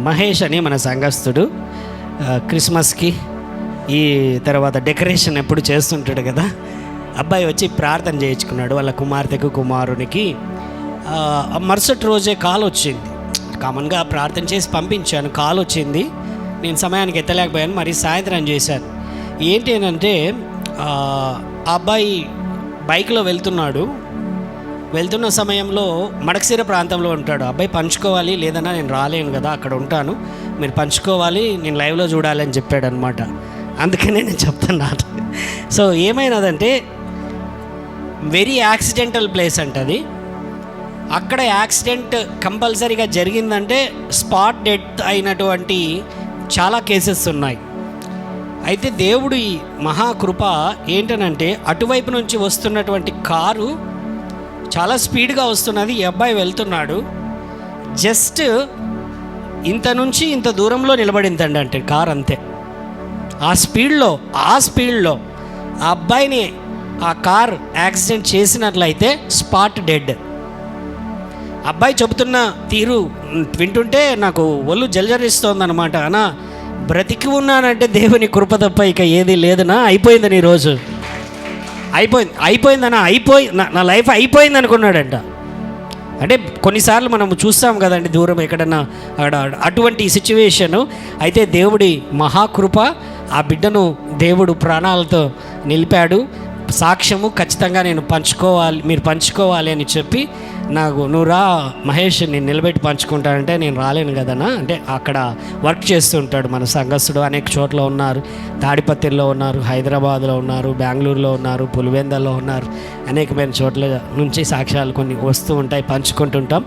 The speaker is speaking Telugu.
మహేష్ అని మన సంఘస్థుడు క్రిస్మస్కి ఈ తర్వాత డెకరేషన్ ఎప్పుడు చేస్తుంటాడు కదా. అబ్బాయి వచ్చి ప్రార్థన చేయించుకున్నాడు వాళ్ళ కుమార్తెకు కుమారునికి. మరుసటి రోజే కాల్ వచ్చింది. కామన్గా ప్రార్థన చేసి పంపించాను, కాల్ వచ్చింది. నేను సమయానికి ఎత్తలేకపోయాను, మరి సాయంత్రం చేశాను. ఏంటి అంటే ఆ అబ్బాయి బైక్లో వెళ్తున్న సమయంలో మడకశిర ప్రాంతంలో ఉంటాడు. అబ్బాయి పంచుకోవాలి, లేదన్నా నేను రాలేను కదా, అక్కడ ఉంటాను, మీరు పంచుకోవాలి, నేను లైవ్లో చూడాలి అని చెప్పాడు అనమాట. అందుకనే నేను చెప్తాను. సో ఏమైనదంటే వెరీ యాక్సిడెంటల్ ప్లేస్ అంటది. అక్కడ యాక్సిడెంట్ కంపల్సరీగా జరిగిందంటే స్పాట్ డెత్ అయినటువంటి చాలా కేసెస్ ఉన్నాయి. అయితే దేవుడి మహాకృప ఏంటనంటే అటువైపు నుంచి వస్తున్నటువంటి కారు చాలా స్పీడ్గా వస్తున్నది. ఈ అబ్బాయి వెళ్తున్నాడు, జస్ట్ ఇంత నుంచి ఇంత దూరంలో నిలబడిందండి అంటే కారు, అంతే. ఆ స్పీడ్లో ఆ అబ్బాయిని ఆ కార్ యాక్సిడెంట్ చేసినట్లయితే స్పాట్ డెడ్. అబ్బాయి చెబుతున్న తీరు వింటుంటే నాకు ఒళ్ళు జలజరిస్తోందనమాట. అన్నా బ్రతికి ఉన్నానంటే దేవుని కృప తప్ప ఇక ఏది లేదనా, అయిపోయిందని ఈరోజు అయిపోయిందనా, నా లైఫ్ అయిపోయింది అనుకున్నాడంట. అంటే కొన్నిసార్లు మనం చూస్తాం కదండి దూరం ఎక్కడన్నా అక్కడ అటువంటి సిచ్యువేషను. అయితే దేవుడి మహాకృప ఆ బిడ్డను దేవుడు ప్రాణాలతో నిలిపాడు. సాక్ష్యము ఖచ్చితంగా నేను పంచుకోవాలి, మీరు పంచుకోవాలి అని చెప్పి నాకు, నువ్వు రా మహేష్, నేను నిలబెట్టి పంచుకుంటానంటే నేను రాలేను కదనా. అంటే అక్కడ వర్క్ చేస్తుంటాడు మన సంఘస్థుడు. అనేక చోట్ల ఉన్నారు, తాడిపత్రిలో ఉన్నారు, హైదరాబాద్లో ఉన్నారు, బెంగళూరులో ఉన్నారు, పులివెందల్లో ఉన్నారు. అనేకమైన చోట్ల నుంచి సాక్ష్యాలు కొన్ని వస్తూ ఉంటాయి, పంచుకుంటుంటాం.